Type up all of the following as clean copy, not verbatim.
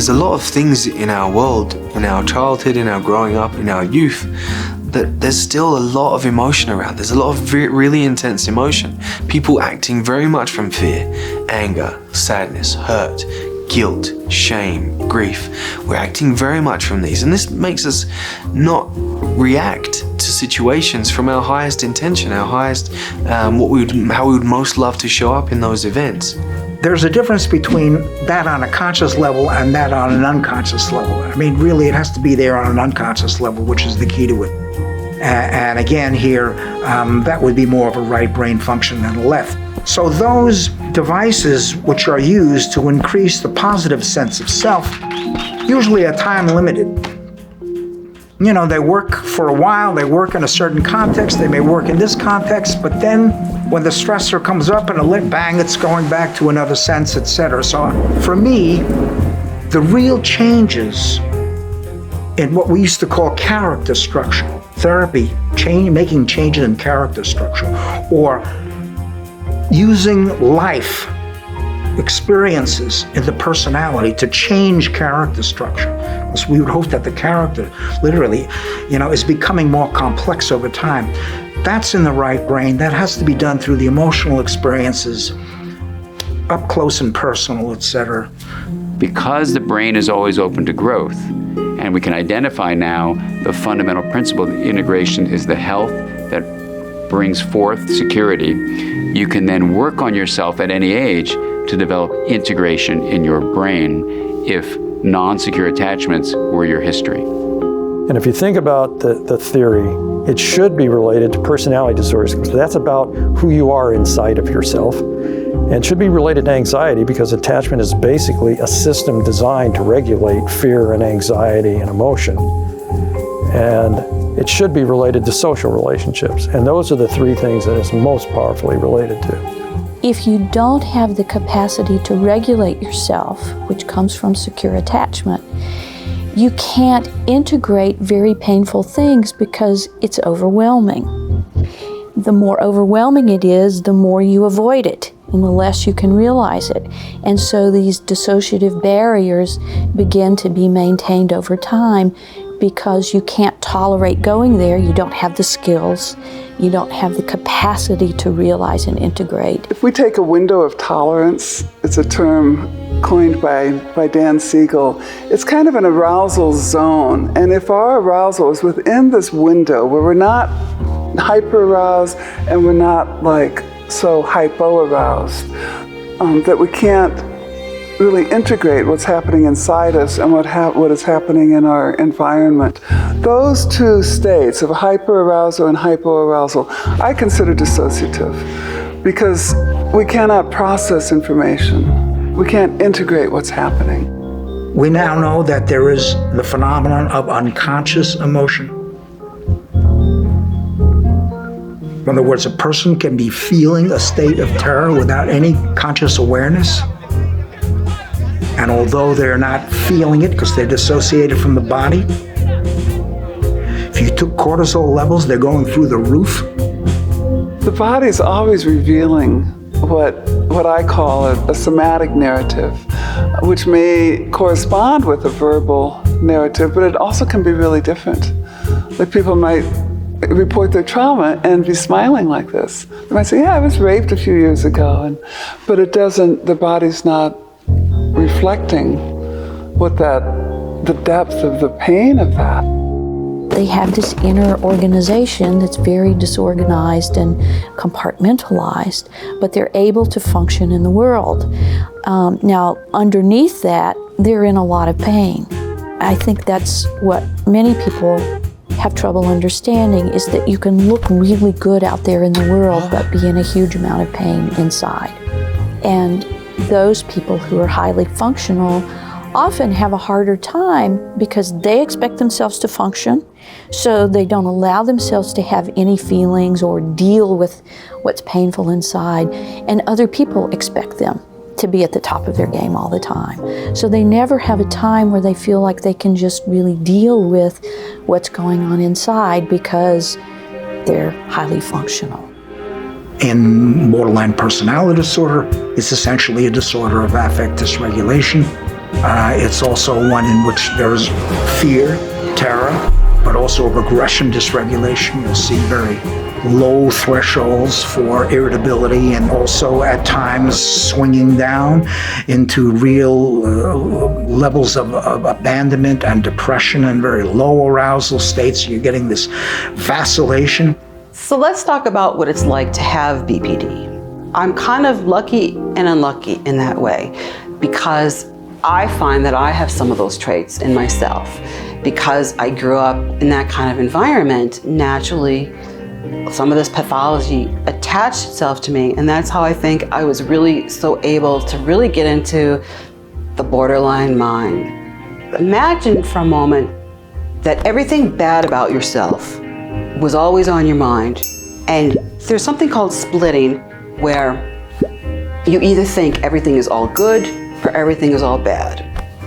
there's a lot of things in our world, in our childhood, in our growing up, in our youth, that there's still a lot of emotion around. There's a lot of really intense emotion. People acting very much from fear, anger, sadness, hurt, guilt, shame, grief. We're acting very much from these, and this makes us not react to situations from our highest intention, our highest, how we would most love to show up in those events. There's a difference between that on a conscious level and that on an unconscious level. I mean, really, it has to be there on an unconscious level, which is the key to it. And again, here, that would be more of a right brain function than a left. So those devices which are used to increase the positive sense of self usually are time limited. You know, they work for a while, they work in a certain context, they may work in this context, but then when the stressor comes up and bang, it's going back to another sense, etc. So for me, the real changes in what we used to call character structure, therapy, making changes in character structure, or using life experiences in the personality to change character structure. Because we would hope that the character, literally, is becoming more complex over time. That's in the right brain. That has to be done through the emotional experiences, up close and personal, etc. Because the brain is always open to growth, and we can identify now the fundamental principle that integration is the health that brings forth security, you can then work on yourself at any age to develop integration in your brain if non-secure attachments were your history. And if you think about the theory, it should be related to personality disorders, because that's about who you are inside of yourself. And it should be related to anxiety, because attachment is basically a system designed to regulate fear and anxiety and emotion. And it should be related to social relationships. And those are the three things that it's most powerfully related to. If you don't have the capacity to regulate yourself, which comes from secure attachment, you can't integrate very painful things because it's overwhelming. The more overwhelming it is, the more you avoid it, and the less you can realize it. And so these dissociative barriers begin to be maintained over time because you can't tolerate going there. You don't have the skills. You don't have the capacity to realize and integrate. If we take a window of tolerance, it's a term coined by Dan Siegel, it's kind of an arousal zone. And if our arousal is within this window where we're not hyper-aroused and we're not like so hypo-aroused, that we can't really integrate what's happening inside us and what is happening in our environment. Those two states of hyperarousal and hypoarousal I consider dissociative because we cannot process information. We can't integrate what's happening. We now know that there is the phenomenon of unconscious emotion. In other words, a person can be feeling a state of terror without any conscious awareness. And although they're not feeling it because they're dissociated from the body, if you took cortisol levels, they're going through the roof. The body's always revealing what I call a somatic narrative, which may correspond with a verbal narrative, but it also can be really different. Like people might report their trauma and be smiling like this. They might say, yeah, I was raped a few years ago, but it doesn't, the body's not reflecting the depth of the pain of that. They have this inner organization that's very disorganized and compartmentalized, but they're able to function in the world. Now, underneath that, they're in a lot of pain. I think that's what many people have trouble understanding, is that you can look really good out there in the world, but be in a huge amount of pain inside. And those people who are highly functional often have a harder time because they expect themselves to function, so they don't allow themselves to have any feelings or deal with what's painful inside, and other people expect them to be at the top of their game all the time. So they never have a time where they feel like they can just really deal with what's going on inside because they're highly functional. In borderline personality disorder, it's essentially a disorder of affect dysregulation. It's also one in which there's fear, terror, but also regression dysregulation. You'll see very low thresholds for irritability and also at times swinging down into real levels of abandonment and depression and very low arousal states. You're getting this vacillation. So let's talk about what it's like to have BPD. I'm kind of lucky and unlucky in that way because I find that I have some of those traits in myself. Because I grew up in that kind of environment, naturally, some of this pathology attached itself to me, and that's how I think I was really so able to really get into the borderline mind. Imagine for a moment that everything bad about yourself was always on your mind, and there's something called splitting where you either think everything is all good or everything is all bad.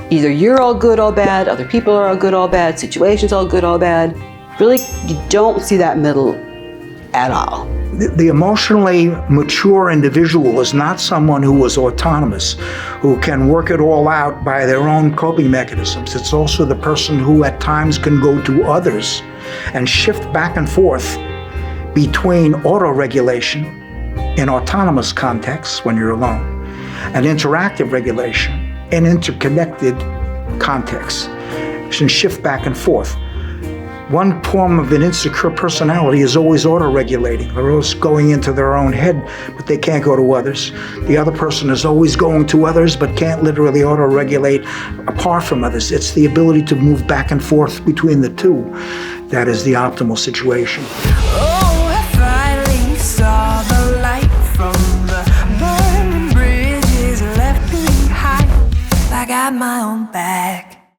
Either you're all good, all bad, other people are all good, all bad, situations all good, all bad. Really, you don't see that middle at all. The emotionally mature individual is not someone who is autonomous, who can work it all out by their own coping mechanisms. It's also the person who at times can go to others and shift back and forth between auto-regulation in autonomous contexts when you're alone and interactive regulation in interconnected contexts, and shift back and forth. One form of an insecure personality is always auto-regulating. They're always going into their own head, but they can't go to others. The other person is always going to others, but can't literally auto-regulate apart from others. It's the ability to move back and forth between the two that is the optimal situation. Oh, I finally saw the light from the burning bridges left behind. I got my own back.